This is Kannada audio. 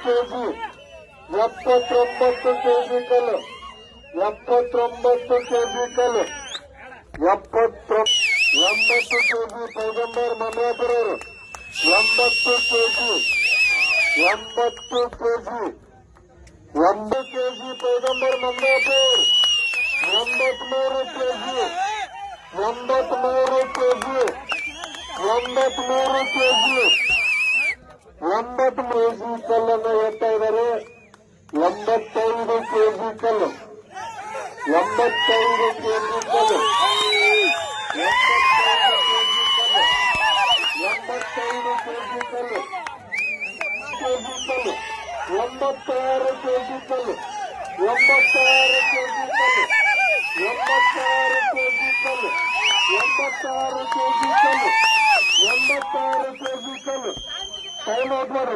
ಕೆಜಿ 79 ಕೆಜಿ ಕಲ್ಲು 79 ಕೆಜಿ ಕಲ್ಲು 80 ಕೆಜಿ ಪೈಗಂಬರ್ ಮಮಲಾಪುರ ಅವರು 80 ಕೆಜಿ 80 ಕೆಜಿ 1 ಕೆಜಿ ಪೈಗಂಬರ್ ಮಮಲಾಪುರ್ 83 ಕೆಜಿ 83 ಕೆಜಿ 83 ಕೆಜಿ 80 ಕೆಜಿ ಕಲ್ಲನ್ನು ಎತ್ತಾ ಇದ್ದಾರೆ 85 ಕೆಜಿ ಕಲ್ಲು 85 ಕೆಜಿ ಕಲ್ಲು 85 ಕೆಜಿ ಕಲ್ಲು 86 ಕೆಜಿ ಕಲ್ಲು 86 ಕೆಜಿ ಕಲ್ಲು 86 ಕೆಜಿ ಕಲ್ಲು 86 ಕೆಜಿ ಕಲ್ಲು 86 ಕೆಜಿ ಕಲ್ಲು ಟೈಮ್ ಔಟ್ ಮಾಡಿ